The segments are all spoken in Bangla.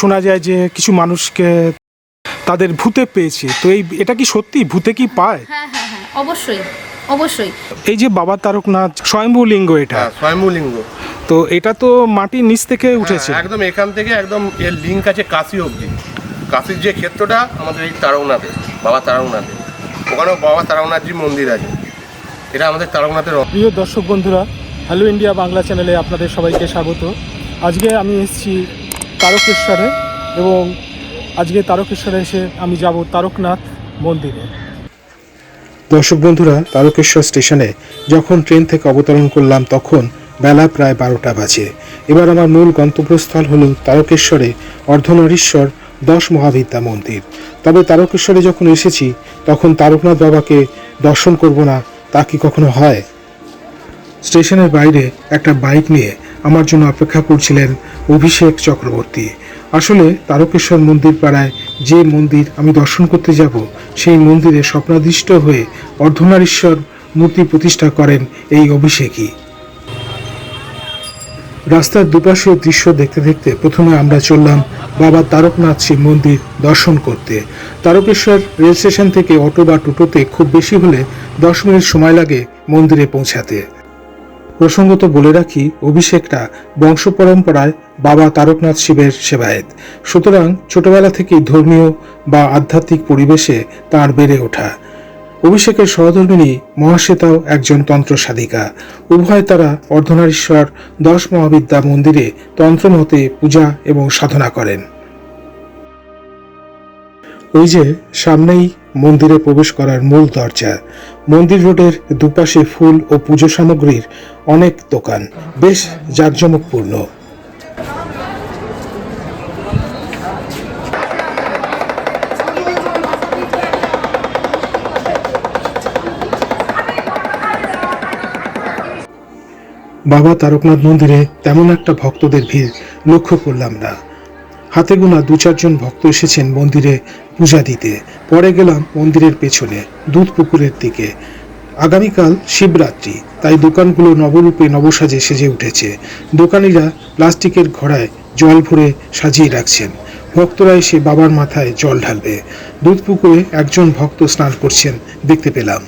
শোনা যায় যে কিছু মানুষকে তাদের ভূতে পেয়েছে, তো এটা কি সত্যি? ভূতে কি পায়? হ্যাঁ হ্যাঁ হ্যাঁ, অবশ্যই অবশ্যই। এই যে বাবা তারকনাথ স্বয়ম্ভু লিঙ্গ, এটা স্বয়ম্ভু লিঙ্গ, তো এটা তো মাটির নিচ থেকে উঠেছে। একদম এখান থেকে একদম এর লিঙ্ক আছে কাশি অবধি। কাশির যে ক্ষেত্রটা আমাদের এই তারকনাথে, বাবা তারকনাথে, ওখানেও বাবা তারকনাথজি মন্দির আছে। এটা আমাদের তারকনাথের। প্রিয় দর্শক বন্ধুরা, হ্যালো ইন্ডিয়া বাংলা চ্যানেলে আপনাদের সবাইকে স্বাগত। আজকে আমি এসেছি তারকেশ্বরে, এবং আজকে তারকেশ্বরে এসে আমি যাব তারকনাথ মন্দিরে। দর্শক বন্ধুরা, তারকেশ্বর স্টেশনে যখন ট্রেন থেকে অবতরণ করলাম তখন বেলা প্রায় 12টা বাজে। এবার আমার মূল গন্তব্যস্থল হল তারকেশ্বরে অর্ধনারীশ্বর 10 মহাবিদ্যা মন্দির। তবে তারকেশ্বরে যখন এসেছি তখন তারকনাথ বাবাকে দর্শন করব না তা কি কখনো হয়? স্টেশনের বাইরে একটা বাইক নিয়ে আমার জন্য অপেক্ষা করছিলেন অভিষেক চক্রবর্তী। আসলে তারকেশ্বর মন্দির পাড়ায় যে মন্দির আমি দর্শন করতে যাব, সেই মন্দিরে স্বপ্নাদিষ্ট হয়ে অর্ধনারীশ্বর মূর্তি প্রতিষ্ঠা করেন এই অভিষেকই। রাস্তার দুপাশের দৃশ্য দেখতে দেখতে প্রথমে আমরা চললাম বাবা তারকনাথ শিব মন্দির দর্শন করতে। তারকেশ্বর রেল স্টেশন থেকে অটো বা টোটোতে খুব বেশি হলে 10 মিনিট সময় লাগে মন্দিরে পৌঁছাতে। প্রসঙ্গত বলে রাখি, অভিষেকটা বংশ পরম্পরায় বাবা তারকনাথ শিবের সেবায়েত, সুতরাং ছোটবেলা থেকেই ধর্মীয় বা আধ্যাত্মিক পরিবেশে তাঁর বেড়ে ওঠা। অভিষেকের সহধর্মিণী মহাশ্বেতাও একজন তন্ত্র সাধিকা। উভয় তারা অর্ধনারীশ্বর 10 মহাবিদ্যা মন্দিরে তন্ত্রমতে পূজা এবং সাধনা করেন। ওই যে সামনেই মন্দিরে প্রবেশ করার মূল দরজা। মন্দির রোডের দুপাশে ফুল ও পুজো সামগ্রীর অনেক দোকান, বেশ জাঁকজমকপূর্ণ। বাবা তারকনাথ মন্দিরে তেমন একটা ভক্তদের ভিড় লক্ষ্য করলাম না। হাতে গোনা 2-4 জন ভক্ত এসেছেন মন্দিরে পূজা দিতে। পরে গেলাম মন্দিরের পেছনে দুধ পুকুরের দিকে। আগামীকাল শিবরাত্রি, তাই দোকানগুলো নবরূপে নবসাজে সেজে উঠেছে। দোকানিরা প্লাস্টিকের ঘড়ায় জল ভরে সাজিয়ে রাখছেন। ভক্তরা এসে বাবার মাথায় জল ঢালবে। দুধ পুকুরে একজন ভক্ত স্নান করছেন দেখতে পেলাম।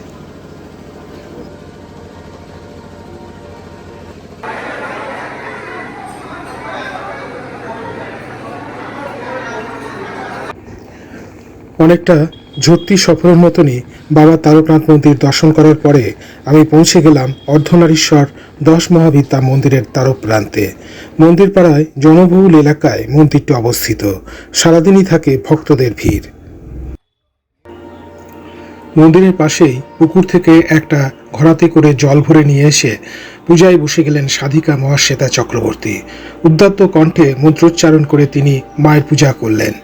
অনেকটা ঝর্তি সফরের মতনই বাবা তারকনাথ মন্দির দর্শন করার পরে আমি পৌঁছে গেলাম অর্ধনারীশ্বর 10 মহাবিদ্যা মন্দিরের দ্বার প্রান্তে। মন্দির পাড়ায় জনবহুল এলাকায় মন্দিরটি অবস্থিত। সারাদিনই থাকে ভক্তদের ভিড়। মন্দিরের পাশেই পুকুর থেকে একটা ঘোড়াতে করে জল ভরে নিয়ে এসে পূজায় বসে গেলেন সাধিকা মহাশ্বেতা চক্রবর্তী। উদ্যত কণ্ঠে মন্ত্রোচ্চারণ করে তিনি মায়ের পূজা করলেন।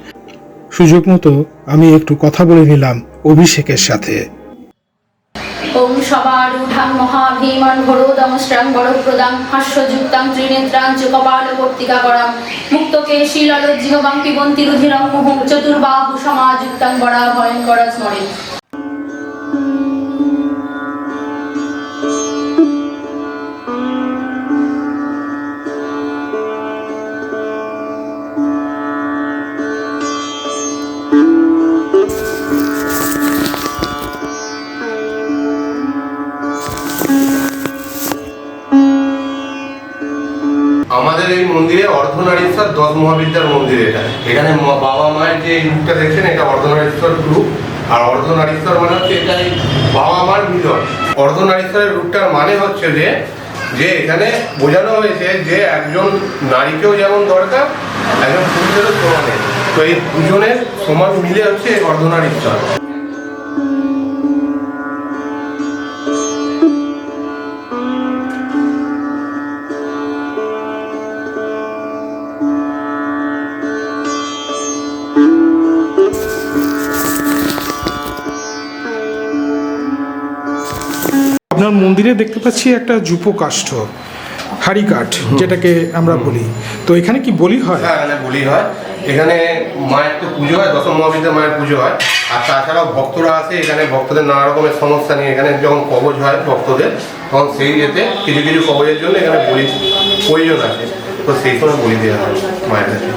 সুযোগ মতো আমি একটু কথা বলে নিলাম অভিষেকের সাথে। ওম সবারূঢ়াং মহাভীমান ঘোরোদমস্ত্রাং বরপ্রদাং হাস্যযুক্তাং ত্রিনেত্রাং চ কপালবর্তিকাকরাং মুক্তকেশী ললোজ্জিহ্বাং পিবন্তি রুধিরং মুহুঃ চতুর্বাহু সমাযুক্তাং বরাভয়ঙ্করং স্মরে। আমাদের এই মন্দিরে অর্ধনারীশ্বর 10 মহাবিদ্যার মন্দির। এখানে বাবা মায়ের যে রূপটা দেখছেন, এটা অর্ধনারীশ্বর রূপ। আর অর্ধনারীশ্বর মানে হচ্ছে এটাই বাবা মার মিলন। অর্ধনারীশ্বরের রূপটার মানে হচ্ছে যে এখানে বোঝানো হয়েছে যে একজন নারীকেও যেমন দরকার, একজন পুরুষেরও সমানে। তো এই দুজনের সমান মিলে হচ্ছে এই অর্ধনারীশ্বর। আপনার মন্দিরে দেখতে পাচ্ছি একটা জুপো কাষ্ঠ, হাড়ি কাঠ যেটাকে আমরা বলি, তো এখানে কি বলি হয়? হ্যাঁ, এখানে বলি হয়। এখানে মায়ের তো পুজো হয়, 10 মহাবিদ্যা মায়ের পুজো হয়। আর তাছাড়াও ভক্তরা আসে এখানে, ভক্তদের নানা রকমের সমস্যা নিয়ে এখানে যখন কবজ হয় ভক্তদের, তখন সেই যেতে কিছু কিছু কবজের জন্য এখানে বলি প্রয়োজন আছে, তো সেই সময় বলি দেওয়া হয় মায়ের কাছে।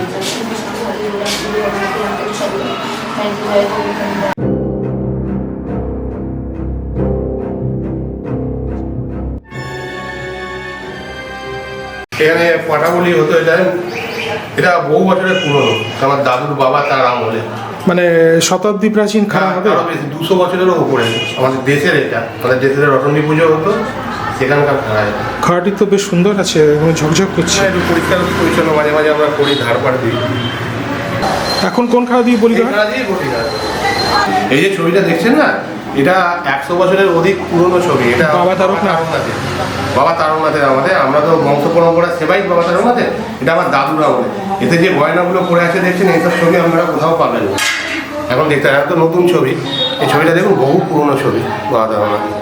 এখানে পাঠাবলি হতো, এটা বহু বছরের পুরনো, আমার দাদুর বাবা তার আমলে, মানে শতাব্দী প্রাচীন খাড়া হবে। আরো বেশি 200 বছরেরও উপরে। আমাদের দেশের এটা, আমাদের দেশের রটনী পুজো হতো, সেখানকার খাড়া। খাড়াটি তো বেশ সুন্দর আছে এবং ঝকঝক করছে। একটু পরিষ্কার পরিচ্ছন্ন মাঝে মাঝে আমরা করি, ধারপাড় দিই। এখন কোন খাড়া দিয়ে বলি? এই খাড়া দিয়েই করি না। এই যে ছবিটা দেখছেন না, এটা 100 বছরের অধিক পুরনো ছবি। এটা বাবা তারকনাথ। বাবা তারকনাথের আমাদের, আমরা তো বংশ পরম্পরা সেবাই বাবা তারকনাথের। এটা আমার দাদুর আমলে। এতে যে গয়নাগুলো পরে আছে দেখছেন, এইসব ছবি আপনারা কোথাও পাবেন না। এখন দেখতে তো নতুন ছবি, এই ছবিটা দেখুন বহু পুরনো ছবি বাবা তারকনাথের।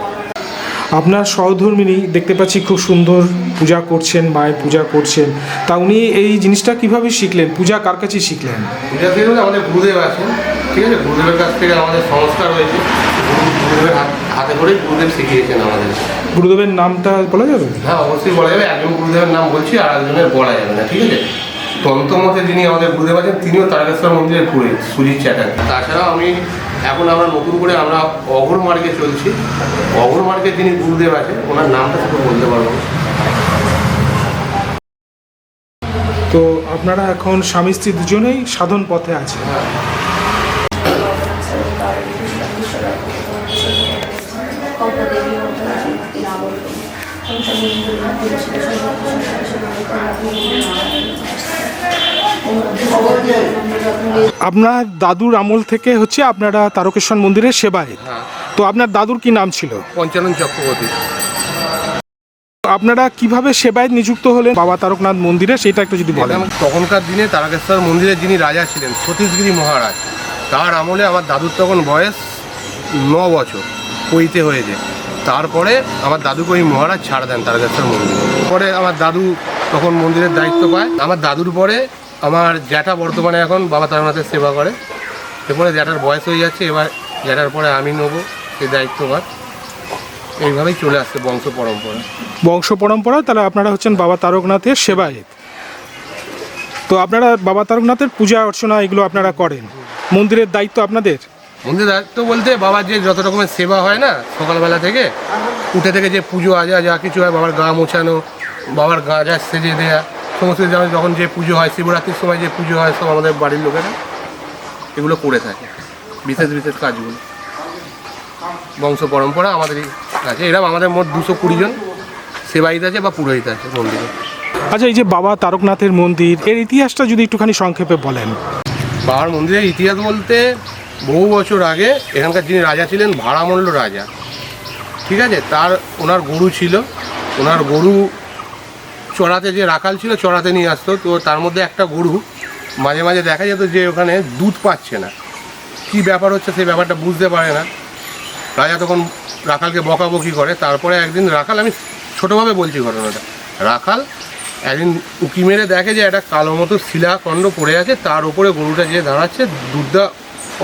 আপনার সহধর্মিনী দেখতে পাচ্ছি খুব সুন্দর পূজা করছেন, মায়ের পূজা করছেন। তা উনি এই জিনিসটা কিভাবে শিখলেন? পূজা কার কাছে শিখলেন? পূজা থেকে আমাদের গুরুদেব আছেন, ঠিক আছে? গুরুদেবের কাছ থেকে আমাদের সংস্কার হয়েছে। গুরুদেবের হাতে করে গুরুদেব শিখিয়েছেন আমাদের। গুরুদেবের নামটা বলা যাবে? হ্যাঁ, অবশ্যই বলা যাবে। একজন গুরুদেবের নাম বলছি, আর একজনের বলা যাবে না, ঠিক আছে? তন্ত্রমতে যিনি আমাদের গুরুদেব আছেন, তিনিও তারকেশ্বর মন্দিরের পুরোহিত, সুজিত চ্যাটার্জি। তাছাড়াও আমরা নতুন করে আমরা অঘোর মার্গে চলছি। অঘোর মার্গে যিনি গুরুদেব আছেন, ওনার নামটা শুধু বলতে পারবো। তো আপনারা এখন স্বামী স্ত্রী দুজনেই সাধন পথে আছেন। আপনার দাদুর আমল থেকে হচ্ছে আপনারা তারকেশ্বর মন্দিরের সেবায়। তো আপনার দাদুর কি নাম ছিল? পঞ্চানন চক্রবর্তী। আপনারা কিভাবে সেবায় নিযুক্ত হলেন বাবা তারকনাথ মন্দিরে, সেটা একটু যদি বলেন। তখনকার দিনে তারকেশ্বর মন্দিরের যিনি রাজা ছিলেন, সতীশগিরি মহারাজ, তার আমলে আমার দাদুর তখন বয়স 9 বছর পইতে হয়েছে। তারপরে আমার দাদুকে ওই মহারাজ ছাড় দেন তারকেশ্বর মন্দিরে। পরে আমার দাদু তখন মন্দিরের দায়িত্ব পায়। আমার দাদুর পরে আমার জ্যাঠা বর্তমানে এখন বাবা তারকনাথের সেবা করে। এরপরে জ্যাঠার বয়স হয়ে যাচ্ছে, এবার জ্যাঠার পরে আমি নেবো সেই দায়িত্বভার। এইভাবেই চলে আসছে বংশ পরম্পরা। বংশ পরম্পরা, তাহলে আপনারা হচ্ছেন বাবা তারকনাথের সেবায়। তো আপনারা বাবা তারকনাথের পূজা অর্চনা এগুলো আপনারা করেন, মন্দিরের দায়িত্ব আপনাদের? মন্দিরের দায়িত্ব বলতে বাবার যে যত রকমের সেবা হয় না, সকালবেলা থেকে উঠে থেকে যে পুজো আজা যা কিছু হয়, বাবার গা মোছানো, বাবার গা যা সেজে দেওয়া, সমস্ত যখন যে পুজো হয়, শিবরাত্রির সময় যে পুজো হয়, সব আমাদের বাড়ির লোকেরা এগুলো করে থাকে। বিশেষ বিশেষ কাজগুলো বংশ পরম্পরা আমাদেরই আছে। এরকম আমাদের মোট 220 জন সেবায়িত আছে বা পুরোহিত আছে মন্দিরে। আচ্ছা, এই যে বাবা তারকনাথের মন্দির, এর ইতিহাসটা যদি একটুখানি সংক্ষেপে বলেন। বাবার মন্দিরের ইতিহাস বলতে, বহু বছর আগে এখানকার যিনি রাজা ছিলেন, ভাড়ামল্ল রাজা, ঠিক আছে? ওনার গরু ছিল। ওনার গরু চড়াতে যে রাখাল ছিল, চড়াতে নিয়ে আসতো। তো তার মধ্যে একটা গরু মাঝে মাঝে দেখা যেত যে ওখানে দুধ পাচ্ছে না। কী ব্যাপার হচ্ছে সেই ব্যাপারটা বুঝতে পারে না। রাজা তখন রাখালকে বকাবকি করে। তারপরে একদিন রাখাল, আমি ছোটোভাবে বলছি ঘটনাটা, রাখাল একদিন উঁকি মেরে দেখে যে একটা কালো মতো শিলাখণ্ড পড়ে আছে, তার উপরে গরুটা যে দাঁড়াচ্ছে, দুধটা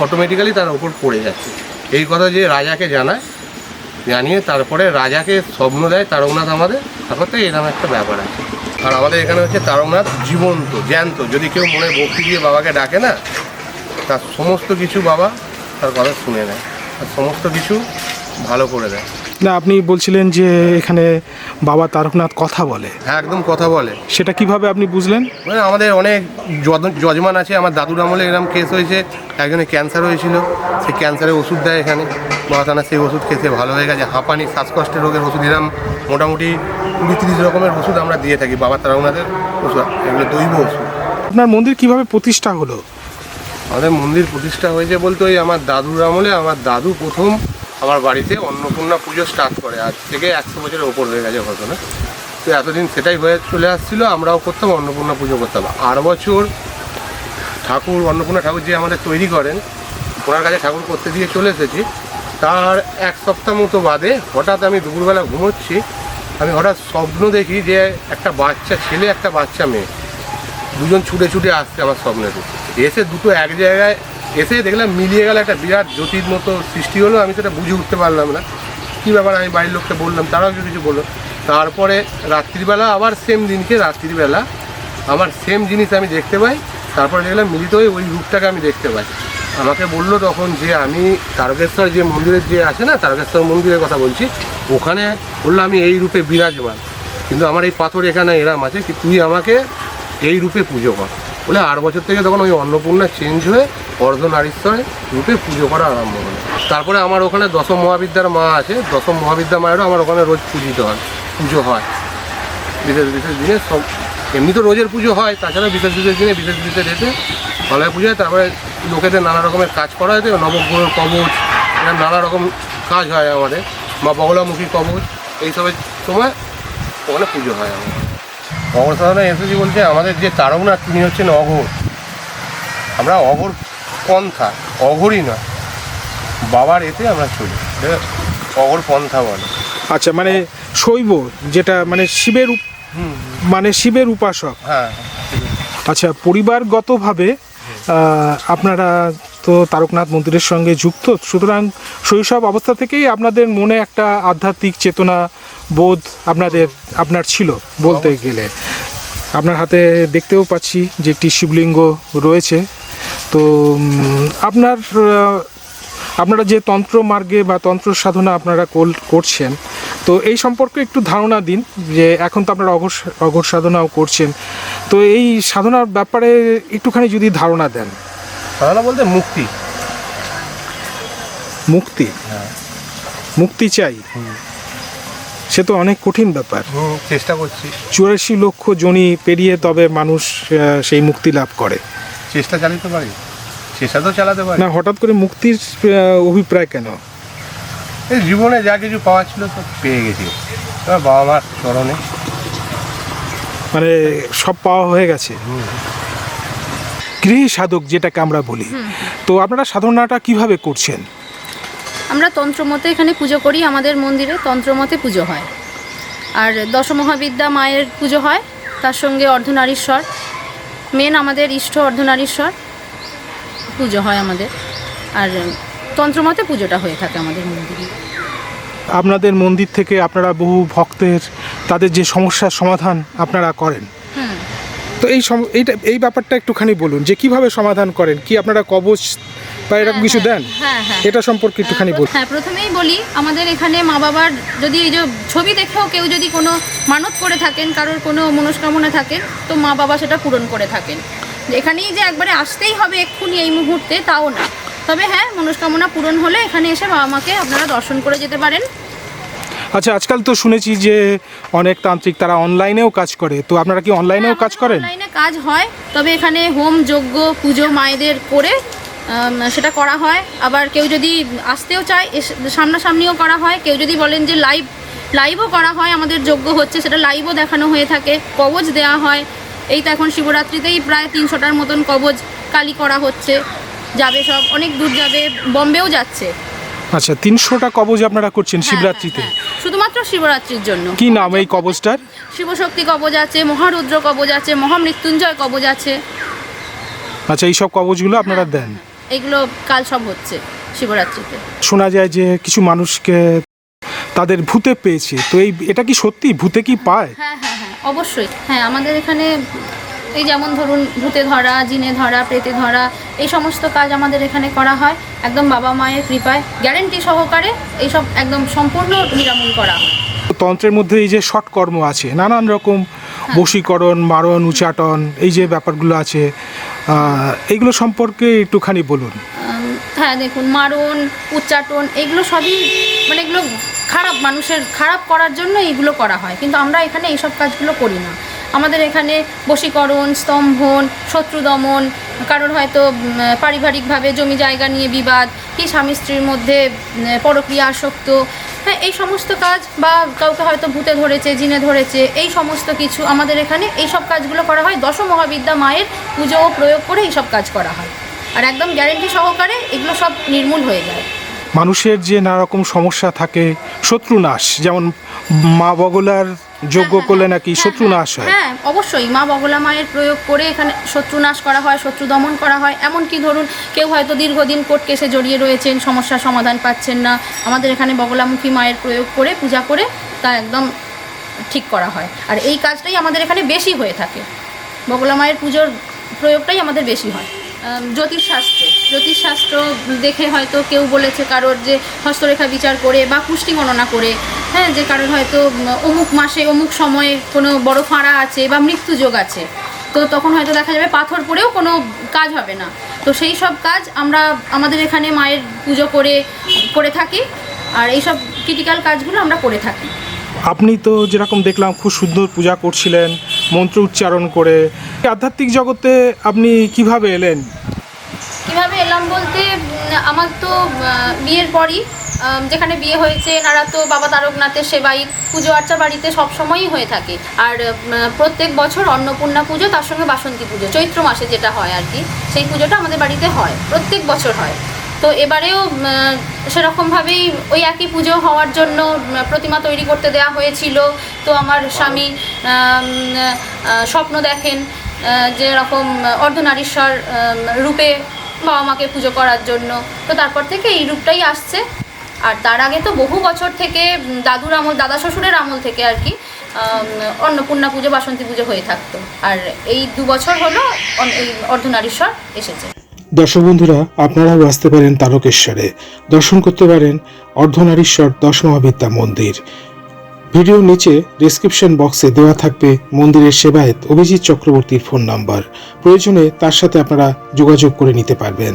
অটোমেটিক্যালি তার ওপর পড়ে যাচ্ছে। এই কথা যে রাজাকে জানায়, জানিয়ে তারপরে রাজাকে স্বপ্ন দেয় তারকনাথ আমাদের। তারপর থেকে এরকম একটা ব্যাপার আছে। আর আমাদের এখানে হচ্ছে তারকনাথ জীবন্ত, জ্যান্ত। যদি কেউ মনে ভক্তি দিয়ে বাবাকে ডাকে না, তার সমস্ত কিছু বাবা তার কথা শুনে নেয়, আর সমস্ত কিছু ভালো করে দেয়। না, আপনি বলছিলেন যে এখানে বাবা তারকনাথ কথা বলে। হ্যাঁ, একদম কথা বলে। সেটা কিভাবে আপনি বুঝলেন? মানে আমাদের অনেক যজমান আছে। আমার দাদুর আমলে এরকম কেস হয়েছে, একজনের ক্যান্সার হয়েছিল, সেই ক্যান্সারের ওষুধ দেয় এখানে বাবা তারা, সেই ওষুধ খেতে ভালো হয়ে গেছে। হাঁপানি, শ্বাসকষ্টের রোগের ওষুধ, এরকম মোটামুটি 20-30 রকমের ওষুধ আমরা দিয়ে থাকি। বাবা তারকনাথের ওষুধ, এগুলো দৈব ওষুধ। আপনার মন্দির কিভাবে প্রতিষ্ঠা হলো? আমাদের মন্দির প্রতিষ্ঠা হয়েছে বলতে, ওই আমার দাদুর আমলে আমার দাদু প্রথম আমার বাড়িতে অন্নপূর্ণা পুজো স্টার্ট করে। আজ থেকে 100 বছরের ওপর হয়ে গেছে ঘটনা। তো এতদিন সেটাই হয়ে চলে আসছিলো, আমরাও করতাম, অন্নপূর্ণা পুজো করতাম। আর বছর ঠাকুর, অন্নপূর্ণা ঠাকুর যে আমাদের তৈরি করেন, ওনার কাছে ঠাকুর করতে দিয়ে চলে এসেছি। তার 1 সপ্তাহ মতো বাদে হঠাৎ আমি দুপুরবেলা ঘুমোচ্ছি, আমি হঠাৎ স্বপ্ন দেখি যে একটা বাচ্চা ছেলে, একটা বাচ্চা মেয়ে, দুজন ছুটে ছুটে আসছে আমার স্বপ্নেতে। এসে দুটো এক জায়গায় এসে দেখলাম মিলিয়ে গেল, একটা বিরাট জ্যোতির মতো সৃষ্টি হলো। আমি সেটা বুঝে উঠতে পারলাম না কী ব্যাপার। আমি বাড়ির লোককে বললাম, তারাও কিছু বললো। তারপরে রাত্রিবেলা আবার সেম দিনকে রাত্রিবেলা আমার সেম জিনিস আমি দেখতে পাই। তারপরে দেখলাম মিলিত হয়ে ওই রূপটাকে আমি দেখতে পাই। আমাকে বললো তখন যে আমি তারকেশ্বর যে মন্দিরের যে আছে না, তারকেশ্বর মন্দিরের কথা বলছি, ওখানে বললো আমি এই রূপে বিরাজমান, কিন্তু আমার এই পাথর এখানে এরাম আছে কি তুই আমাকে এই রূপে পুজো কর। বলে 8 বছর থেকে তখন ওই অন্নপূর্ণা চেঞ্জ হয়ে অর্ধনারীশ্বর রূপে পুজো করা আরম্ভ হলো। তারপরে আমার ওখানে দশম মহাবিদ্যার মা আছে, দশম মহাবিদ্যা মায়েরও আমার ওখানে রোজ পুজো হয় বিশেষ বিশেষ দিনে। সব এমনি তো রোজের পুজো হয়, তাছাড়া বিশেষ বিশেষ দিনে বিশেষ বিশেষ রেটে ভালোভাবে পুজো হয়। তারপরে লোকেদের নানা রকমের কাজ করা হয়, নবগ্রহ কবচ, এরকম নানা রকম কাজ হয় আমাদের, মা বগলামুখী কবচ, এইসবের সময় ওখানে পুজো হয় আমাদের। অঘোর সাধনায় এসেছি বলতে আমাদের যে তারকনাথ তিনি হচ্ছেন অঘোর, আমরা অঘোর পন্থা, অঘোরই নয় বাবার এতে আমরা চলি, অঘোর পন্থা বলে। আচ্ছা, মানে শৈব যেটা মানে শিবের মানে শিবের উপাসক। হ্যাঁ। আচ্ছা, পরিবারগতভাবে আপনারা তো তারকনাথ মন্দিরের সঙ্গে যুক্ত, সুতরাং শৈশব অবস্থা থেকেই আপনাদের মনে একটা আধ্যাত্মিক চেতনা বোধ আপনার ছিল বলতে গেলে। আপনার হাতে দেখতেও পাচ্ছি যে একটি শিবলিঙ্গ রয়েছে। তো আপনারা যে তন্ত্র মার্গে বা তন্ত্র সাধনা আপনারা করছেন, তো এই সম্পর্কে একটু ধারণা দিন যে এখন তো আপনারা অঘোর সাধনাও করছেন, তো এই সাধনার ব্যাপারে একটুখানি যদি ধারণা দেন। সাধনা বলতে মুক্তি। মুক্তি? হ্যাঁ, মুক্তি চাই, সে তো অনেক কঠিন ব্যাপার। চেষ্টা করছি। 84 লক্ষ জনি পেরিয়ে তবে মানুষ সেই মুক্তি লাভ করে। চেষ্টা চালাতে পারি, চেষ্টা তো চালাতে পারি না। হঠাৎ করে মুক্তির অভিপ্রায় কেন? এই জীবনে যা কিছু পাওয়া ছিল সব পেয়ে গেছি, বাবা মার চরণে, মানে সব পাওয়া হয়ে গেছে। গৃহী সাধক যেটাকে আমরা বলি, তো আপনারা সাধনাটা কিভাবে করছেন? আমরা তন্ত্রমতে এখানে পুজো করি, আমাদের মন্দিরে তন্ত্রমতে পুজো হয়। আর দশমহাবিদ্যা মায়ের পুজো হয়, তার সঙ্গে অর্ধনারীশ্বর, মেন আমাদের ইষ্ট অর্ধনারীশ্বর পুজো হয় আমাদের। আর তন্ত্রমতে পুজোটা হয়ে থাকে আমাদের মন্দিরে। আপনাদের মন্দির থেকে আপনারা বহু ভক্তের তাদের যে সমস্যার সমাধান আপনারা করেন, তো এই ব্যাপারটা একটুখানি বলুন যে কিভাবে সমাধান করেন, কি আপনারা কবচ বা এরকম কিছু দেন? এটা সম্পর্কে একটুখানি বলুন। হ্যাঁ, প্রথমেই বলি আমাদের এখানে মা বাবার যদি এই যে ছবি দেখেও কেউ যদি কোনো মানত করে থাকেন, কারোর কোনো মনস্কামনা থাকেন, তো মা বাবা সেটা পূরণ করে থাকেন। এখানেই যে একবারে আসতেই হবে এক্ষুনি এই মুহূর্তে তাও না, তবে হ্যাঁ মনস্কামনা পূরণ হলে এখানে এসে বাবা মাকে আপনারা দর্শন করে যেতে পারেন। আচ্ছা, আজকাল তো শুনেছি যে অনেক তান্ত্রিক তারা অনলাইনেও কাজ করে, তো আপনারা কি অনলাইনেও কাজ করেন? অনলাইনে কাজ হয়, তবে এখানে হোম যজ্ঞ পুজো মায়েদের করে সেটা করা হয়। আবার কেউ যদি আসতেও চায় সামনাসামনিও করা হয়, কেউ যদি বলেন যে লাইভও করা হয়, আমাদের যজ্ঞ হচ্ছে সেটা লাইভও দেখানো হয়ে থাকে, কবচ দেওয়া হয়। এই তো এখন শিবরাত্রিতেই প্রায় 300টার মতন কবচ কালি করা হচ্ছে, যাবে সব অনেক দূর যাবে, বম্বেও যাচ্ছে। আচ্ছা, 300টা কবচ আপনারা করছেন শিবরাত্রিতে? শুধুমাত্র শিবরাত্রির জন্য। কি নাম এই কবচটার? শিবশক্তি কবচ আছে, মহারুদ্র কবচ আছে, মহামৃত্যুঞ্জয় কবচ আছে। আচ্ছা, এই সব কবচগুলো আপনারা দেন? এগুলো কাল সব হচ্ছে শিবরাত্রিতে। শোনা যায় যে কিছু মানুষকে তাদের ভূতে পেয়েছে, তো এটা কি সত্যি? ভূতে কি পায়? হ্যাঁ হ্যাঁ হ্যাঁ, অবশ্যই। হ্যাঁ, আমাদের এখানে এই যেমন ধরুন ভূতে ধরা, জিনে ধরা, প্রেতে ধরা, এই সমস্ত কাজ আমাদের এখানে করা হয় একদম বাবা মায়ের কৃপায়, গ্যারেন্টি সহকারে এইসব একদম সম্পূর্ণ নিরামূল করা হয়। তন্ত্রের মধ্যে এই যে ষটকর্ম আছে, নানান রকম বশীকরণ, মারণ, উচাটন, এই যে ব্যাপারগুলো আছে, এইগুলো সম্পর্কে একটুখানি বলুন। হ্যাঁ, দেখুন, মারণ, উচ্চাটন এগুলো সবই মানে এগুলো খারাপ, মানুষের খারাপ করার জন্য এইগুলো করা হয়, কিন্তু আমরা এখানে এইসব কাজগুলো করি না। আমাদের এখানে বশীকরণ, স্তম্ভন, শত্রু দমন, কারোর হয়তো পারিবারিকভাবে জমি জায়গা নিয়ে বিবাদ, কি স্বামী স্ত্রীর মধ্যে পরক্রিয়া আসক্ত, হ্যাঁ এই সমস্ত কাজ, বা কাউকে হয়তো ভূতে ধরেছে, জিনে ধরেছে, এই সমস্ত কিছু আমাদের এখানে এইসব কাজগুলো করা হয়। দশমহাবিদ্যা মায়ের পুজো ও প্রয়োগ করে এইসব কাজ করা হয়, আর একদম গ্যারেন্টি সহকারে এগুলো সব নির্মূল হয়ে যায়। মানুষের যে নানা রকম সমস্যা থাকে, শত্রুনাশ, যেমন মা বগলার যজ্ঞ করলে নাকি শত্রুনাশ হয়। হ্যাঁ, অবশ্যই মা বগলা মায়ের প্রয়োগ করে এখানে শত্রুনাশ করা হয়, শত্রু দমন করা হয়। এমনকি ধরুন কেউ হয়তো দীর্ঘদিন কোর্ট কেসে জড়িয়ে রয়েছেন, সমস্যার সমাধান পাচ্ছেন না, আমাদের এখানে বগলামুখী মায়ের প্রয়োগ করে পূজা করে তা একদম ঠিক করা হয়। আর এই কাজটাই আমাদের এখানে বেশি হয়ে থাকে, বগলা মায়ের পুজোর প্রয়োগটাই আমাদের বেশি হয়। জ্যোতিষশাস্ত্র দেখে হয়তো কেউ বলেছে কারোর যে হস্তরেখা বিচার করে বা পুষ্টি গণনা করে, হ্যাঁ, যে কারোর হয়তো অমুক মাসে অমুক সময়ে কোনো বড় ফাঁড়া আছে বা মৃত্যুযোগ আছে, তো তখন হয়তো দেখা যাবে পাথর পড়েও কোনো কাজ হবে না। তো সেই সব কাজ আমরা আমাদের এখানে মায়ের পুজো করে থাকি, আর এইসব ক্রিটিক্যাল কাজগুলো আমরা করে থাকি। আপনি তো যেরকম দেখলাম খুব সুন্দর পূজা করছিলেন মন্ত্র উচ্চারণ করে। আধ্যাত্মিক জগতে আপনি কিভাবে এলেন? কীভাবে এলাম বলতে, আমার তো বিয়ের পরই যেখানে বিয়ে হয়েছে এনারা তো বাবা তারকনাথের সেবাই, পুজো আর্চা বাড়িতে সবসময়ই হয়ে থাকে। আর প্রত্যেক বছর অন্নপূর্ণা পুজো, তার সঙ্গে বাসন্তী পুজো, চৈত্র মাসে যেটা হয় আর কি, সেই পুজোটা আমাদের বাড়িতে হয়, প্রত্যেক বছর হয়। তো এবারেও সেরকমভাবেই ওই একই পুজো হওয়ার জন্য প্রতিমা তৈরি করতে দেওয়া হয়েছিল। তো আমার স্বামী স্বপ্ন দেখেন যেরকম অর্ধনারীশ্বর রূপে বাবা মাকে পুজো করার জন্য, তো তারপর থেকে এই রূপটাই আসছে। আর তার আগে তো বহু বছর থেকে দাদা শ্বশুরের আমল থেকে আর কি অন্নপূর্ণা পুজো, বাসন্তী পুজো হয়ে থাকতো। আর এই 2 বছর হলো এই অর্ধনারীশ্বর এসেছে। দর্শক বন্ধুরা, আপনারাও আসতে পারেন তারকেশ্বরে, দর্শন করতে পারেন অর্ধনারীশ্বর 10 মহাবিদ্যা মন্দির। ভিডিওর নিচে ডেসক্রিপশন বক্সে দেওয়া থাকবে মন্দিরের সেবায়েত অভিজিৎ চক্রবর্তীর ফোন নাম্বার। প্রয়োজনে তার সাথে আপনারা যোগাযোগ করে নিতে পারবেন।